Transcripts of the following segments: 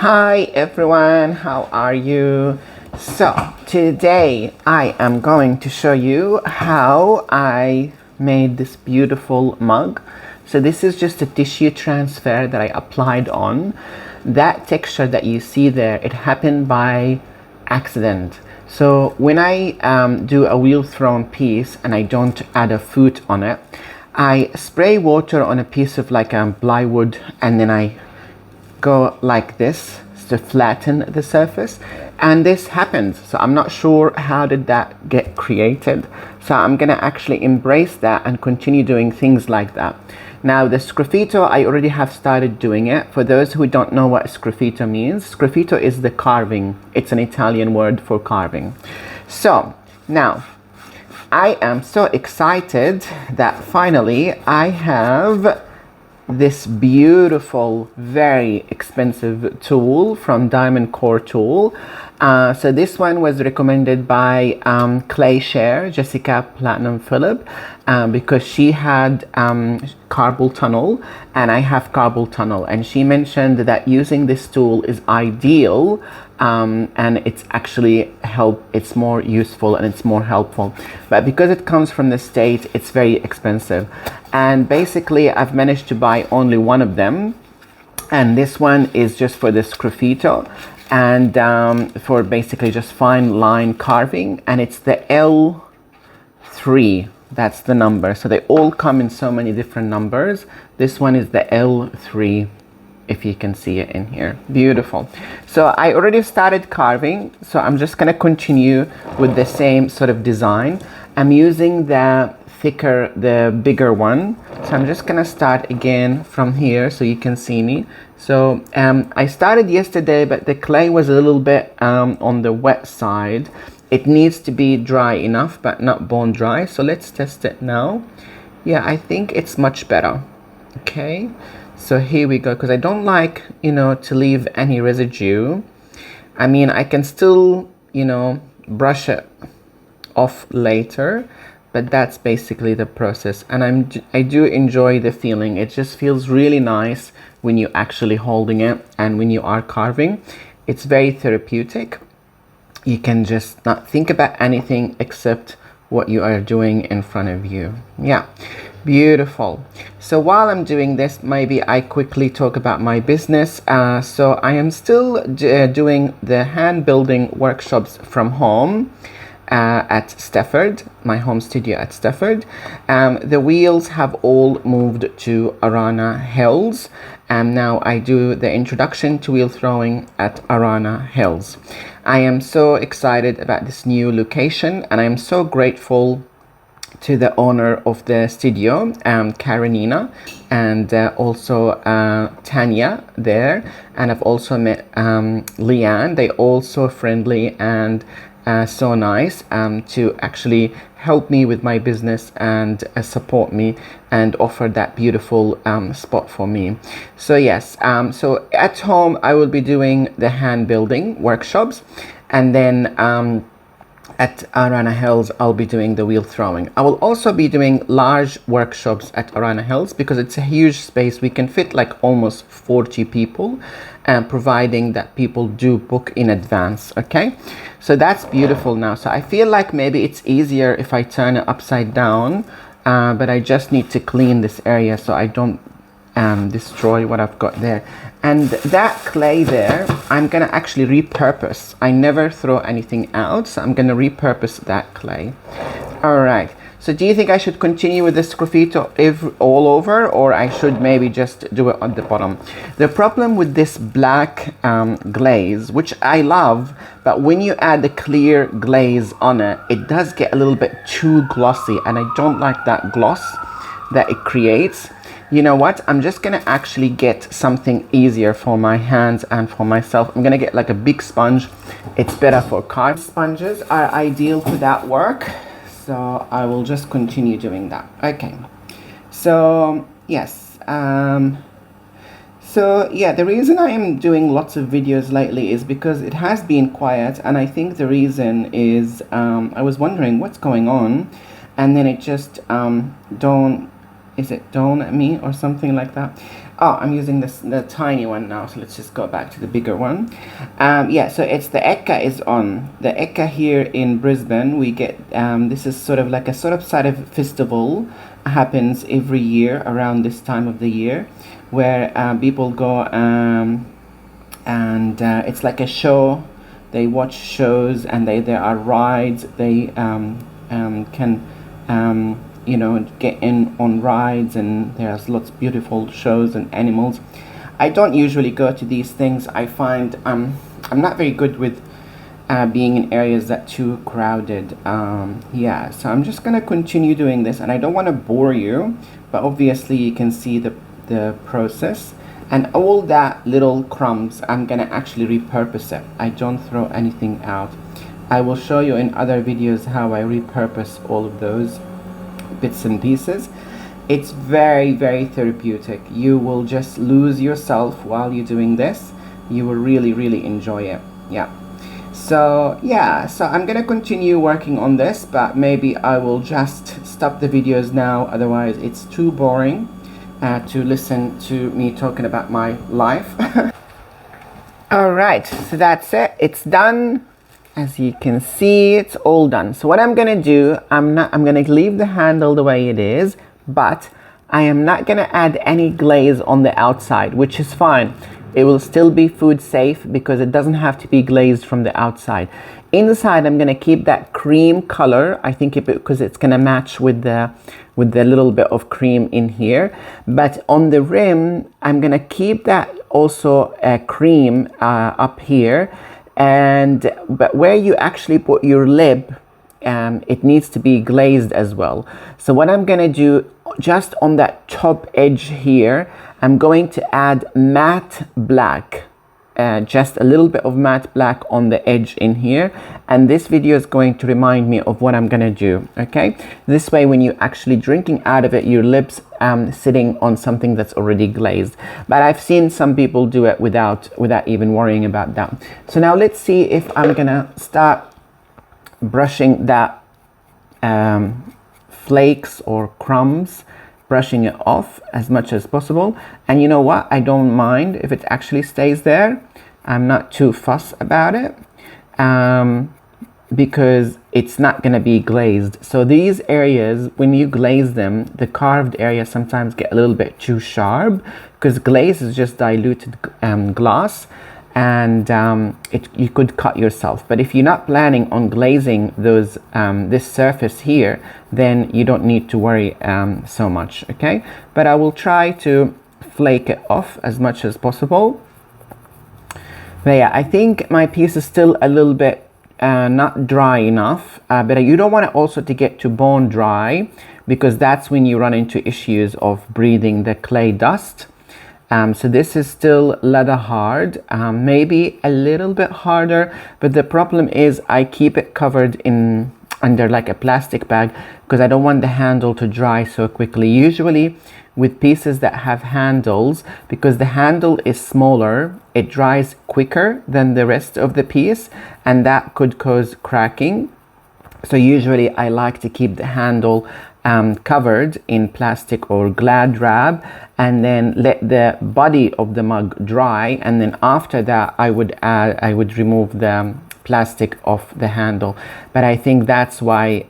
Hi everyone, how are you? So today I am going to show you how I made this beautiful mug. So this is just a tissue transfer that I applied on. That texture that you see there, it happened by accident. So when I do a wheel thrown piece and I don't add a foot on it, I spray water on a piece of like plywood, and then I go like this to flatten the surface, and this happens. So I'm not sure how did that get created, so I'm gonna actually embrace that and continue doing things like that. Now the sgraffito, I already have started doing it. For those who don't know what sgraffito means, sgraffito is the carving. It's an Italian word for carving. So now I am so excited that finally I have this beautiful, very expensive tool from DiamondCore Tool. So this one was recommended by Clay Share, Jessica Platinum Phillip, because she had carpal tunnel and I have carpal tunnel, and she mentioned that using this tool is ideal, and it's actually it's more useful and it's more helpful, but because it comes from the States, it's very expensive. And basically I've managed to buy only one of them, and this one is just for the sgraffito and for basically just fine line carving, and it's the L3. That's the number. So they all come in so many different numbers. This one is the L3, if you can see it in here. Beautiful. So I already started carving, so I'm just going to continue with the same sort of design. I'm using the thicker, the bigger one, so I'm just gonna start again from here so you can see me. So I started yesterday, but the clay was a little bit on the wet side. It needs to be dry enough but not bone dry, so let's test it now. Yeah, I think it's much better. Okay, so here we go, because I don't like, to leave any residue. I mean, I can still, brush it off later, but that's basically the process. And I do enjoy the feeling. It just feels really nice when you're actually holding it and when you are carving. It's very therapeutic. You can just not think about anything except what you are doing in front of you. Yeah, beautiful. So while I'm doing this, maybe I quickly talk about my business. So I am still doing the hand building workshops from home at Stafford, my home studio at Stafford. The wheels have all moved to Arana Hills, and now I do the introduction to wheel throwing at Arana Hills. I am so excited about this new location, and I am so grateful to the owner of the studio, Karenina, and also Tanya there, and I've also met Leanne. They all so friendly and so nice to actually help me with my business and support me and offer that beautiful spot for me. So yes, so at home I will be doing the hand building workshops, and then at Arana Hills I'll be doing the wheel throwing. I will also be doing large workshops at Arana Hills because it's a huge space. We can fit like almost 40 people, providing that people do book in advance. Okay, so that's beautiful now. So I feel like maybe it's easier if I turn it upside down, but I just need to clean this area so I don't destroy what I've got there. And that clay there, I'm gonna actually repurpose. I never throw anything out, so I'm gonna repurpose that clay. All right, so do you think I should continue with this sgraffito all over, or I should maybe just do it on the bottom? The problem with this black glaze, which I love, but when you add the clear glaze on it, it does get a little bit too glossy, and I don't like that gloss that it creates. You know what? I'm just gonna actually get something easier for my hands and for myself. I'm gonna get like a big sponge. It's better for carving. Sponges are ideal to that work, so I will just continue doing that. Okay, so yes, so yeah, the reason I am doing lots of videos lately is because it has been quiet, and I think the reason is I was wondering what's going on, and then it just dawned at me or something like that. Oh, I'm using the tiny one now, so let's just go back to the bigger one. Yeah, so it's the Eka is on. The Eka here in Brisbane, we get, this is sort of like a sort of side of festival, happens every year around this time of the year, where people go and it's like a show. They watch shows and there are rides. They can you know, get in on rides, and there's lots of beautiful shows and animals. I don't usually go to these things. I find I'm not very good with being in areas that too crowded. Yeah, so I'm just gonna continue doing this, and I don't want to bore you, but obviously you can see the process. And all that little crumbs, I'm gonna actually repurpose it. I don't throw anything out. I will show you in other videos how I repurpose all of those bits and pieces. It's very, very therapeutic. You will just lose yourself while you're doing this. You will really, really enjoy it. Yeah. So yeah, so I'm gonna continue working on this, but maybe I will just stop the videos now, otherwise it's too boring to listen to me talking about my life. All right, so that's it. It's done. As you can see, it's all done. So what I'm gonna do, I'm gonna leave the handle the way it is, but I am not gonna add any glaze on the outside, which is fine. It will still be food safe because it doesn't have to be glazed from the outside. Inside, I'm gonna keep that cream color. I think because it's gonna match with the little bit of cream in here. But on the rim, I'm gonna keep that also cream up here. But where you actually put your lip, it needs to be glazed as well. So what I'm gonna do, just on that top edge here, I'm going to add matte black, just a little bit of matte black on the edge in here, and this video is going to remind me of what I'm gonna do. Okay, this way when you're actually drinking out of it, your lips sitting on something that's already glazed. But I've seen some people do it without even worrying about that. So now let's see if I'm gonna start brushing that flakes or crumbs, brushing it off as much as possible. And you know what, I don't mind if it actually stays there. I'm not too fussed about it because it's not going to be glazed. So these areas, when you glaze them, the carved areas sometimes get a little bit too sharp because glaze is just diluted glass, and you could cut yourself. But if you're not planning on glazing those this surface here, then you don't need to worry so much. Okay, but I will try to flake it off as much as possible. But yeah, I think my piece is still a little bit not dry enough, but you don't want it also to get to bone dry, because that's when you run into issues of breathing the clay dust. So this is still leather hard, maybe a little bit harder, but the problem is I keep it covered under like a plastic bag because I don't want the handle to dry so quickly. Usually with pieces that have handles, because the handle is smaller, it dries quicker than the rest of the piece, and that could cause cracking. So usually I like to keep the handle covered in plastic or Glad wrap, and then let the body of the mug dry, and then after that I would remove the plastic off the handle. But I think that's why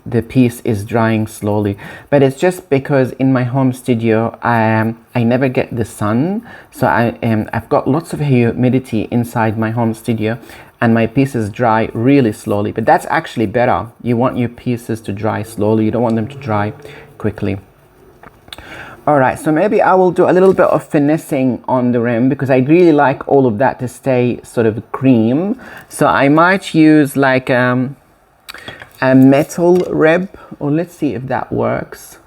the piece is drying slowly. But it's just because in my home studio I never get the sun, so I've got lots of humidity inside my home studio, and my pieces dry really slowly. But that's actually better. You want your pieces to dry slowly. You don't want them to dry quickly. All right, so maybe I will do a little bit of finessing on the rim because I really like all of that to stay sort of cream. So I might use like a metal rib, or let's see if that works.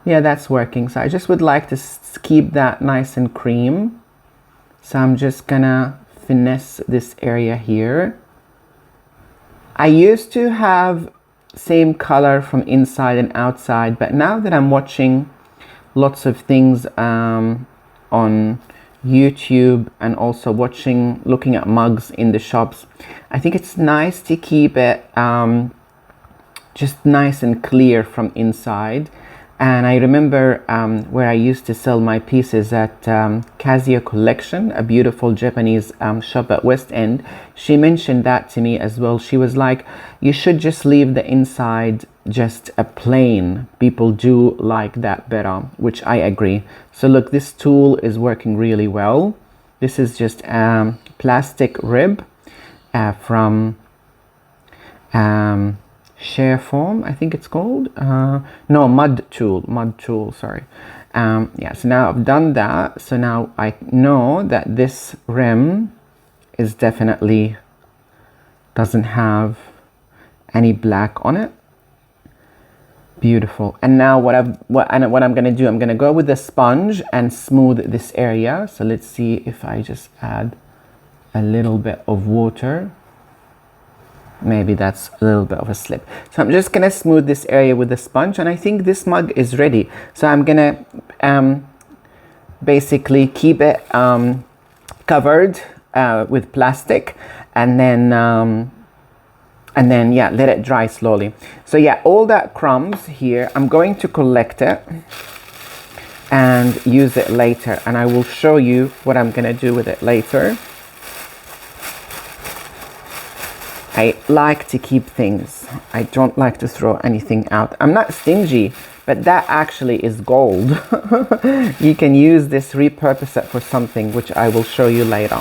Yeah, that's working. So I just would like to keep that nice and cream. So I'm just gonna finesse this area here. I used to have same color from inside and outside, but now that I'm watching lots of things on YouTube and also looking at mugs in the shops, I think it's nice to keep it just nice and clear from inside. And I remember where I used to sell my pieces at Casio Collection, a beautiful Japanese shop at West End. She mentioned that to me as well. She was like, you should just leave the inside just a plain. People do like that better, which I agree. So look, this tool is working really well. This is just a plastic rib from Share Foam, I think it's called. No, mud tool, sorry. Yeah, so now I've done that. So now I know that this rim is definitely doesn't have any black on it. Beautiful. And now what I'm gonna do, I'm gonna go with the sponge and smooth this area. So let's see if I just add a little bit of water. Maybe that's a little bit of a slip. So I'm just gonna smooth this area with the sponge, and I think this mug is ready. So I'm gonna basically keep it covered with plastic, and then yeah, let it dry slowly. So yeah, all that crumbs here, I'm going to collect it and use it later, and I will show you what I'm gonna do with it later. I like to keep things. I don't like to throw anything out. I'm not stingy, but that actually is gold. You can use this, repurpose it for something, which I will show you later.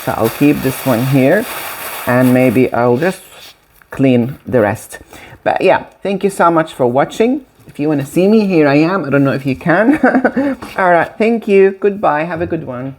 So I'll keep this one here, and maybe I'll just clean the rest. But yeah, thank you so much for watching. If you want to see me, here I am. I don't know if you can. All right, thank you. Goodbye. Have a good one.